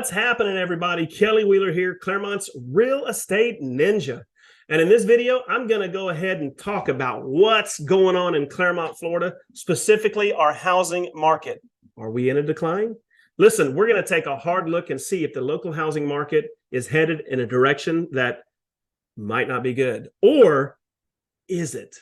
What's happening, everybody? Kelly Wheeler here, Clermont's Real Estate Ninja. And in this video, I'm going to go ahead and talk about what's going on in Clermont, Florida, specifically our housing market. Are we in a decline? Listen, we're going to take a hard look and see if the local housing market is headed in a direction that might not be good. Or is it?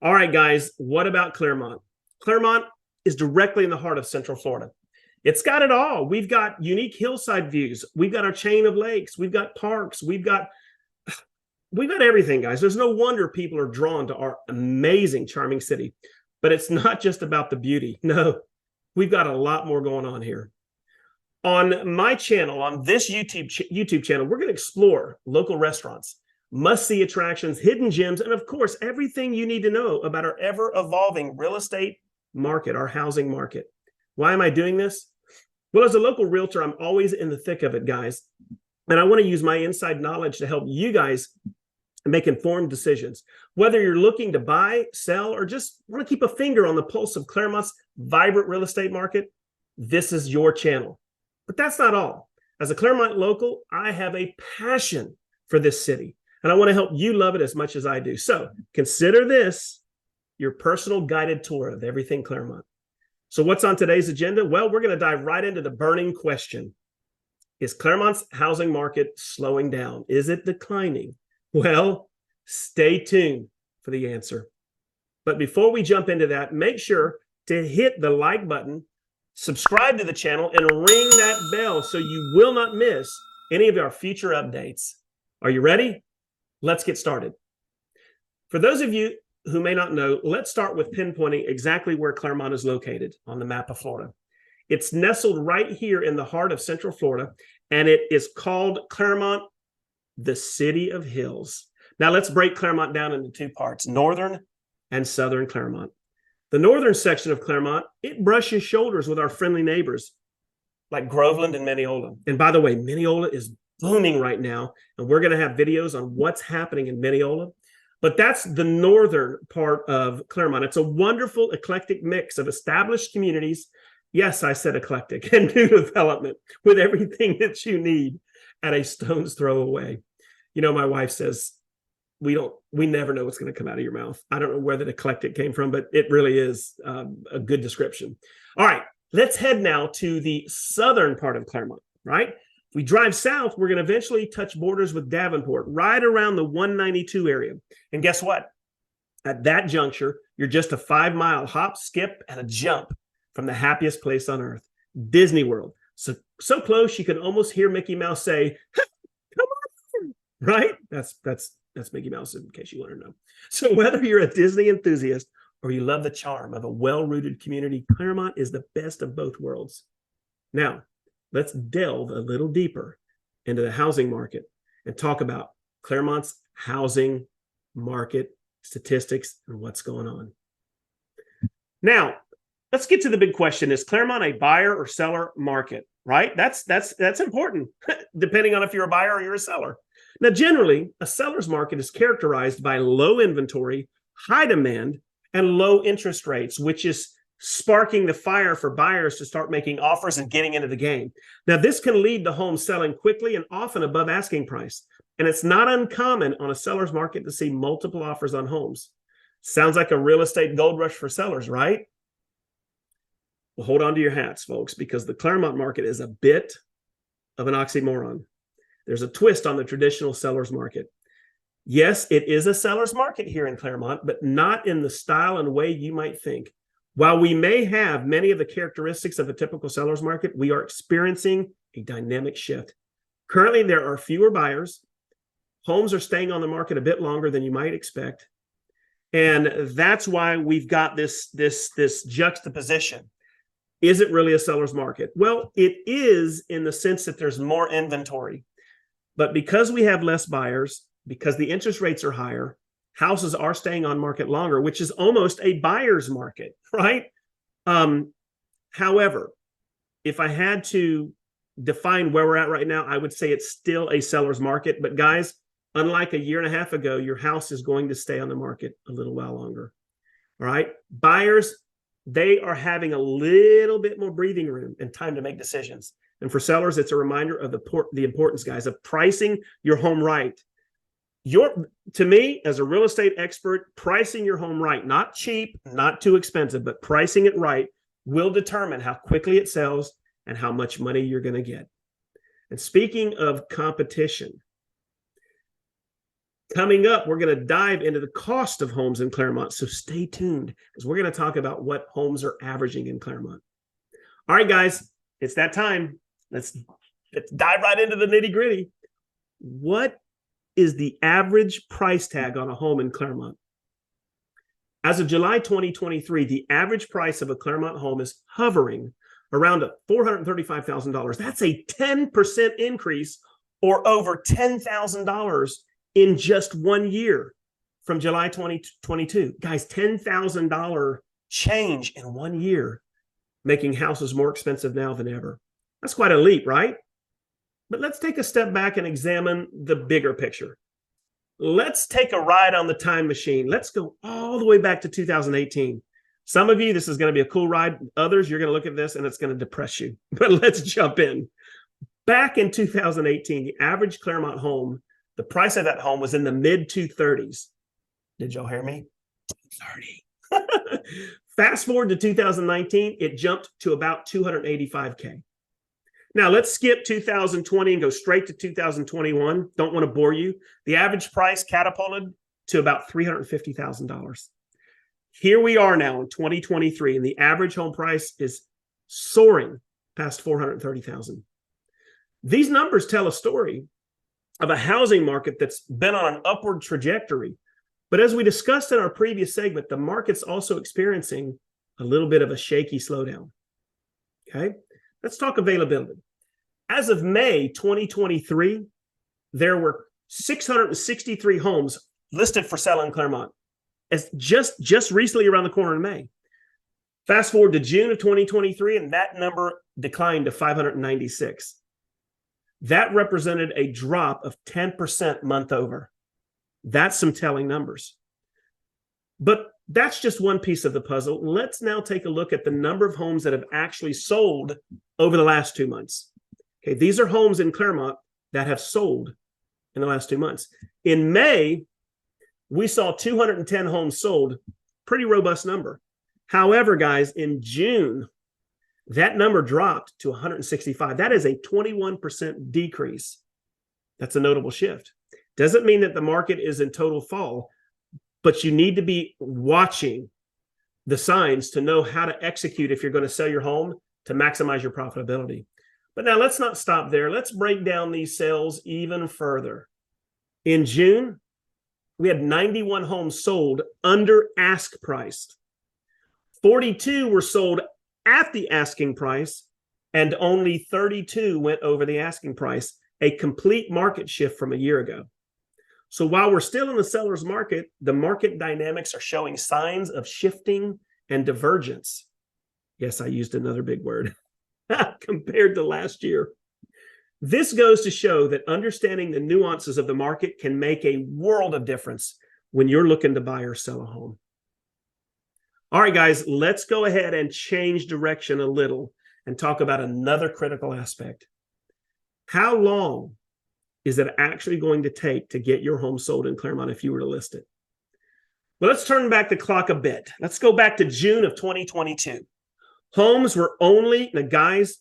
All right, guys, what about Clermont? Clermont is directly in the heart of Central Florida. It's got it all. We've got unique hillside views. We've got our chain of lakes. We've got parks. We've got everything, guys. There's no wonder people are drawn to our amazing, charming city. But it's not just about the beauty. No, we've got a lot more going on here. On my channel, on this YouTube channel, we're going to explore local restaurants, must-see attractions, hidden gems, and of course, everything you need to know about our ever-evolving real estate market, our housing market. Why am I doing this? Well, as a local realtor, I'm always in the thick of it, guys. And I want to use my inside knowledge to help you guys make informed decisions. Whether you're looking to buy, sell, or just want to keep a finger on the pulse of Clermont's vibrant real estate market, this is your channel. But that's not all. As a Clermont local, I have a passion for this city, and I want to help you love it as much as I do. So consider this your personal guided tour of everything Clermont. So what's on today's agenda? Well, we're going to dive right into the burning question. Is Clermont's housing market slowing down? Is it declining? Well, stay tuned for the answer. But before we jump into that, make sure to hit the like button, subscribe to the channel, and ring that bell so you will not miss any of our future updates. Are you ready? Let's get started. For those of you who may not know, let's start with pinpointing exactly where Clermont is located on the map of Florida. It's nestled right here in the heart of Central Florida, and it is called Clermont, the City of Hills. Now let's break Clermont down into two parts, Northern and Southern Clermont. The northern section of Clermont, it brushes shoulders with our friendly neighbors like Groveland and Mineola. And by the way, Mineola is booming right now, and we're going to have videos on what's happening in Mineola. But that's the northern part of Clermont. It's a wonderful, eclectic mix of established communities. Yes, I said eclectic, and new development with everything that you need at a stone's throw away. You know, my wife says, we never know what's going to come out of your mouth. I don't know where that eclectic came from, but it really is a good description. All right, let's head now to the southern part of Clermont, right? If we drive south, we're going to eventually touch borders with Davenport, right around the 192 area. And guess what? At that juncture, you're just a 5-mile hop, skip, and a jump from the happiest place on earth, Disney World. So close you can almost hear Mickey Mouse say, "Come on!" Right? That's Mickey Mouse, in case you want to know. So whether you're a Disney enthusiast or you love the charm of a well-rooted community, Clermont is the best of both worlds. Now, let's delve a little deeper into the housing market and talk about Clermont's housing market statistics and what's going on. Now, let's get to the big question. Is Clermont a buyer or seller market, right? That's important, depending on if you're a buyer or you're a seller. Now, generally, a seller's market is characterized by low inventory, high demand, and low interest rates, which is sparking the fire for buyers to start making offers and getting into the game. Now, this can lead to homes selling quickly and often above asking price. And it's not uncommon on a seller's market to see multiple offers on homes. Sounds like a real estate gold rush for sellers, right? Well, hold on to your hats, folks, because the Clermont market is a bit of an oxymoron. There's a twist on the traditional seller's market. Yes, it is a seller's market here in Clermont, but not in the style and way you might think. While we may have many of the characteristics of a typical seller's market, we are experiencing a dynamic shift. Currently, there are fewer buyers. Homes are staying on the market a bit longer than you might expect. And that's why we've got this juxtaposition. Is it really a seller's market? Well, it is in the sense that there's more inventory. But because we have less buyers, because the interest rates are higher, houses are staying on market longer, which is almost a buyer's market, right? However, if I had to define where we're at right now, I would say it's still a seller's market. But guys, unlike a year and a half ago, your house is going to stay on the market a little while longer. All right. Buyers, they are having a little bit more breathing room and time to make decisions. And for sellers, it's a reminder of the importance, guys, of pricing your home right. To me, as a real estate expert, pricing your home right, not cheap, not too expensive, but pricing it right will determine how quickly it sells and how much money you're going to get. And speaking of competition, coming up, we're going to dive into the cost of homes in Clermont. So stay tuned because we're going to talk about what homes are averaging in Clermont. All right, guys, it's that time. Let's dive right into the nitty gritty. What is the average price tag on a home in Clermont? As of July 2023, the average price of a Clermont home is hovering around $435,000. That's a 10% increase, or over $10,000 in just 1 year from July 2022. Guys, $10,000 change in 1 year, making houses more expensive now than ever. That's quite a leap, right? But let's take a step back and examine the bigger picture. Let's take a ride on the time machine. Let's go all the way back to 2018. Some of you, this is going to be a cool ride. Others, you're going to look at this and it's going to depress you. But let's jump in. Back in 2018, the average Clermont home, the price of that home was in the mid 230s. Did y'all hear me? 230. Fast forward to 2019, it jumped to about $285K. Now, let's skip 2020 and go straight to 2021. Don't want to bore you. The average price catapulted to about $350,000. Here we are now in 2023, and the average home price is soaring past $430,000. These numbers tell a story of a housing market that's been on an upward trajectory. But as we discussed in our previous segment, the market's also experiencing a little bit of a shaky slowdown. Okay, let's talk availability. As of May 2023, there were 663 homes listed for sale in Clermont. As just recently around the corner in May. Fast forward to June of 2023, and that number declined to 596. That represented a drop of 10% month over. That's some telling numbers. But that's just one piece of the puzzle. Let's now take a look at the number of homes that have actually sold over the last 2 months. Okay, these are homes in Clermont that have sold in the last 2 months. In May, we saw 210 homes sold, pretty robust number. However, guys, in June, that number dropped to 165. That is a 21% decrease. That's a notable shift. Doesn't mean that the market is in total fall, but you need to be watching the signs to know how to execute if you're going to sell your home to maximize your profitability. But now let's not stop there. Let's break down these sales even further. In June, we had 91 homes sold under ask price. 42 were sold at the asking price, and only 32 went over the asking price, a complete market shift from a year ago. So while we're still in the seller's market, the market dynamics are showing signs of shifting and divergence. Yes, I used another big word. Compared to last year. This goes to show that understanding the nuances of the market can make a world of difference when you're looking to buy or sell a home. All right, guys, let's go ahead and change direction a little and talk about another critical aspect. How long is it actually going to take to get your home sold in Clermont if you were to list it? Well, let's turn back the clock a bit. Let's go back to June of 2022. Homes were only, now guys,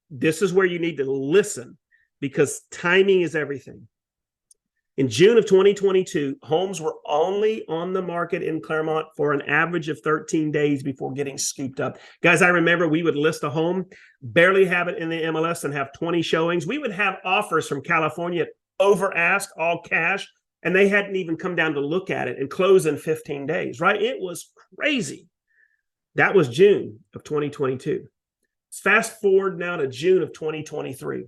this is where you need to listen because timing is everything. In June of 2022, homes were only on the market in Clermont for an average of 13 days before getting scooped up. Guys, I remember we would list a home, barely have it in the MLS and have 20 showings. We would have offers from California over ask, all cash, and they hadn't even come down to look at it and close in 15 days, right? It was crazy. That was June of 2022. Let's fast forward now to June of 2023.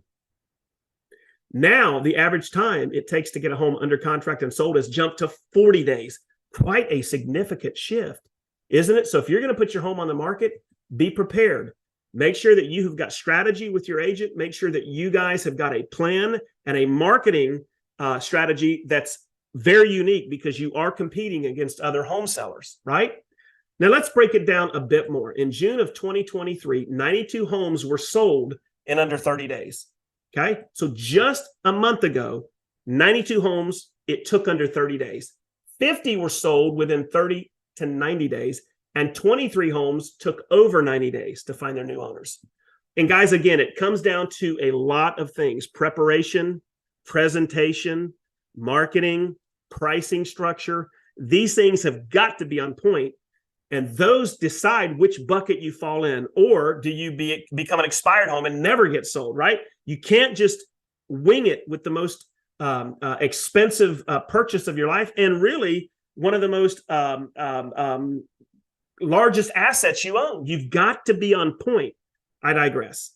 Now, the average time it takes to get a home under contract and sold has jumped to 40 days. Quite a significant shift, isn't it? So if you're going to put your home on the market, be prepared. Make sure that you have got strategy with your agent. Make sure that you guys have got a plan and a marketing strategy that's very unique because you are competing against other home sellers, right? Now, let's break it down a bit more. In June of 2023, 92 homes were sold in under 30 days. Okay. So just a month ago, 92 homes, it took under 30 days. 50 were sold within 30 to 90 days, and 23 homes took over 90 days to find their new owners. And guys, again, it comes down to a lot of things: preparation, presentation, marketing, pricing structure. These things have got to be on point, and those decide which bucket you fall in. Or do you become an expired home and never get sold, right? You can't just wing it with the most expensive purchase of your life, and really one of the most largest assets you own. You've got to be on point. I digress.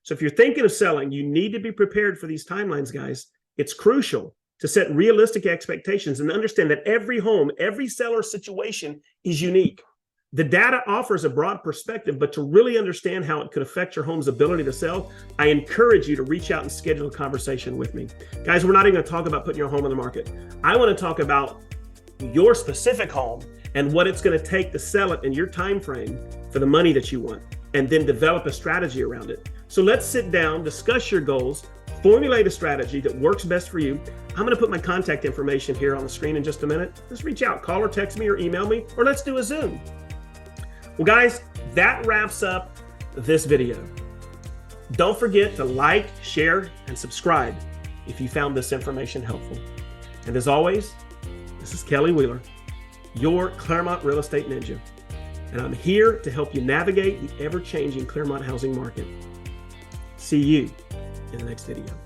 So if you're thinking of selling, you need to be prepared for these timelines, guys. It's crucial to set realistic expectations and understand that every home, every seller situation is unique. The data offers a broad perspective, but to really understand how it could affect your home's ability to sell, I encourage you to reach out and schedule a conversation with me. Guys, we're not even going to talk about putting your home on the market. I want to talk about your specific home and what it's going to take to sell it in your time frame for the money that you want, and then develop a strategy around it. So let's sit down, discuss your goals, formulate a strategy that works best for you. I'm going to put my contact information here on the screen in just a minute. Just reach out, call or text me or email me, or let's do a Zoom. Well, guys, that wraps up this video. Don't forget to like, share, and subscribe if you found this information helpful. And as always, this is Kelly Wheeler, your Clermont Real Estate Ninja, and I'm here to help you navigate the ever-changing Clermont housing market. See you in the next video.